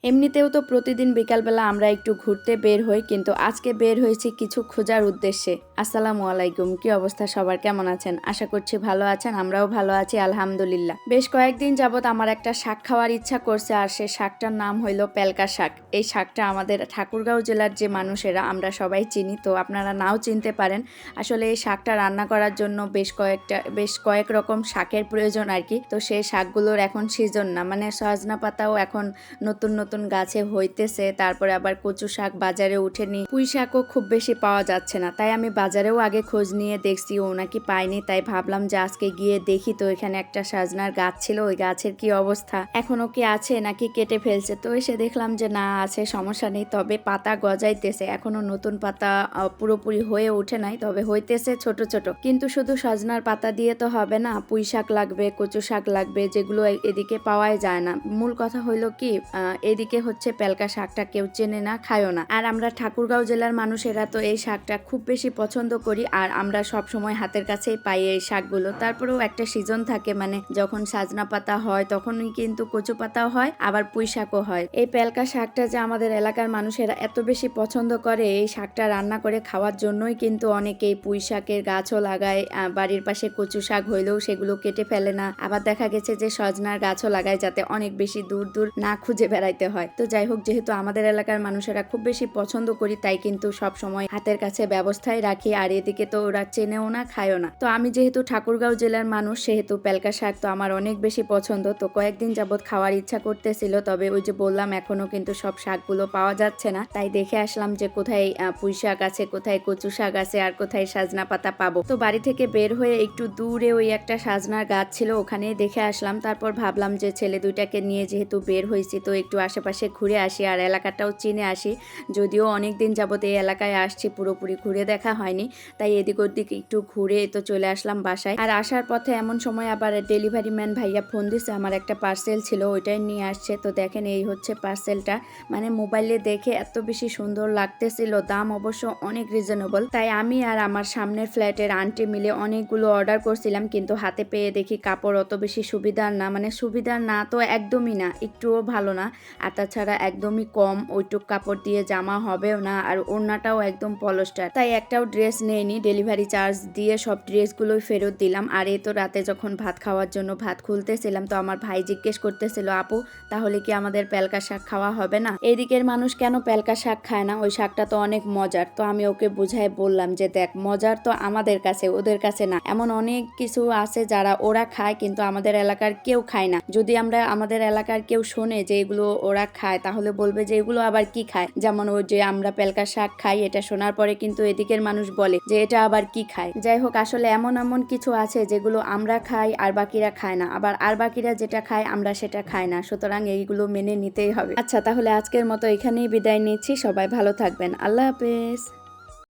এমনিতেও তো প্রতিদিন বিকালবেলা আমরা একটু ঘুরতে বের হই, কিন্তু আজকে বের হয়েছি কিছু খোঁজার উদ্দেশ্যে। আসসালামু আলাইকুম, কি অবস্থা সবার, কেমন আছেন? আশা করছি ভালো আছেন, আমরাও ভালো আছি আলহামদুলিল্লাহ। বেশ কয়েকদিন যাবত আমার একটা শাক খাওয়ার ইচ্ছা করছে, আর সেই শাকটার নাম হইল পেলকা শাক। এই শাকটা আমাদের ঠাকুরগাঁও জেলার যে মানুষেরা আমরা সবাই চিনি, তো আপনারা নাও চিনতে পারেন। আসলে এই শাকটা রান্না করার জন্য বেশ কয়েক রকম শাকের প্রয়োজন আর কি। তো সেই শাকগুলোর এখন সিজন না, মানে সজনা পাতাও এখন নতুন নতুন গাছে হইতেছে, তারপরে আবার কচু শাক বাজারে উঠেনি, পুঁই শাকও খুব বেশি পাওয়া যাচ্ছে না। তাই আমি বাজারেও আগে খোঁজ নিয়ে দেখছি ও নাকি পাইনি, তাই ভাবলাম যে আজকে গিয়ে দেখি। তো এখানে একটা সজনার গাছ ছিল, ওই গাছের কি অবস্থা, এখনো কি আছে নাকি কেটে ফেলছে। তো এসে দেখলাম যে না, আছে, সমস্যা নেই, তবে পাতা গজাইতেছে, এখনো নতুন পাতা পুরোপুরি হয়ে ওঠে নাই, তবে হইতেছে ছোট ছোট। কিন্তু শুধু সজনার পাতা দিয়ে তো হবে না, পুঁই শাক লাগবে, কচু শাক লাগবে, যেগুলো এদিকে পাওয়াই যায় না। মূল কথা হইলো কি, এদিকে হচ্ছে পেলকা শাকটা কেউ চেনে না, খায়ও না। আর আমরা ঠাকুরগাঁও জেলার মানুষেরা তো এই শাকটা খুব বেশি পছন্দ করি, আর আমরা সব সময় হাতের কাছেই পাই এই শাকগুলো। তারপরেও একটা সিজন থাকে, মানে যখন সাজনা পাতা হয় তখনই কিন্তু কচু পাতাও হয়, আবার পুঁই শাকও হয়। এই পেলকা শাকটা যে আমাদের এলাকার মানুষেরা এত বেশি পছন্দ করে, এই শাকটা রান্না করে খাওয়ার জন্যই কিন্তু অনেকেই পুঁই শাকের গাছও লাগায়। বাড়ির পাশে কচু শাক হইলেও সেগুলো কেটে ফেলে না, আবার দেখা গেছে যে সজনার গাছও লাগায়, যাতে অনেক বেশি দূর দূর না খুঁজে বেড়াইতে হয়। তো যাই হোক, যেহেতু আমাদের এলাকার মানুষেরা খুব বেশি পছন্দ করি, তাই কিন্তু সব সময় হাতের কাছে ব্যবস্থায় রাখি। আর এদিকে তো ওরা চেনেও না, খায়ও না। তো আমি যেহেতু ঠাকুরগাঁও জেলার মানুষ, সেহেতু পেলকা শাক তো আমার অনেক বেশি পছন্দ। তো কয়েকদিন যাবত খাওয়ার ইচ্ছা করতেছিল, তবে ওই যে বললাম এখনো কিন্তু সব শাকগুলো পাওয়া যাচ্ছে না। তাই দেখে আসলাম যে কোথায় পুঁই শাক আছে, কোথায় কচু শাক আছে, আর কোথায় সাজনা পাতা পাবো। তো বাড়ি থেকে বের হয়ে একটু দূরে ওই একটা সাজনার গাছ ছিল, ওখানে দেখে আসলাম। তারপর ভাবলাম যে ছেলে দুইটাকে নিয়ে যেহেতু বের হয়েছি, তো একটু আশেপাশে ঘুরে আসি আর এলাকাটাও চিনে আসি। যদিও অনেক দিন যাবত এই এলাকায় আসছি, পুরোপুরি ঘুরে দেখা হয়নি, তাই এদিক ওদিক একটু ঘুরে তো চলে আসলাম বাসায়। আর আসার পথে এমন সময় আবার ডেলিভারি ম্যান ভাইয়া ফোন দিছে, আমার একটা পার্সেল ছিল, ওইটাই নিয়ে আসছে। তো দেখেন এই হচ্ছে পার্সেলটা, মানে মোবাইলে দেখে এত বেশি সুন্দর লাগতেছিল, দাম অবশ্য অনেক রিজনেবল। তাই আমি আর আমার সামনের ফ্ল্যাটের আন্টি মিলে অনেকগুলো অর্ডার করছিলাম, কিন্তু হাতে পেয়ে দেখি কাপড় অত বেশি সুবিধার না, মানে সুবিধার না তো একদমই না, একটুও ভালো না। আর তাছাড়া একদমই কম, ওইটুক কাপড় দিয়ে জামা হবেও না, আর ওড়নাটাও একদম পলস্টার। তাই একটাও ড্রেস নেইনি, ডেলিভারি চার্জ দিয়ে সব ড্রেসগুলোই ফেরত দিলাম। আর এই তো রাতে যখন ভাত খাওয়ার জন্য ভাত খুলতেছিলাম, তো আমার ভাই জিজ্ঞেস করতেছিল, আপু তাহলে কি আমাদের পেলকা শাক খাওয়া হবে না? এদিকের মানুষ কেন পেলকা শাক খায় না? ওই শাকটা তো অনেক মজার। তো আমি ওকে বুঝাই বললাম যে দেখ, মজার তো আমাদের কাছে, ওদের কাছে না। এমন অনেক কিছু আছে যারা ওরা খায়, কিন্তু আমাদের এলাকার কেউ খায় না। যদি আমরা আমাদের এলাকার কেউ শোনে যে এগুলো ওরা খায়, তাহলে বলবে যে এগুলো আবার কি খায়। যেমন ওই যে আমরা পেলকা শাক খাই, এটা শোনার পরে কিন্তু এদিকের মানুষ বলে যে এটা আবার কি খায়। যাই হোক, আসলে এমন এমন কিছু আছে যেগুলো আমরা খাই আর বাকিরা খায় না, আবার আর বাকিরা যেটা খায় আমরা সেটা খাই না। সুতরাং এইগুলো মেনে নিতেই হবে। আচ্ছা, তাহলে আজকের মতো এখানেই বিদায় নিচ্ছি। সবাই ভালো থাকবেন, আল্লাহ হাফেজ।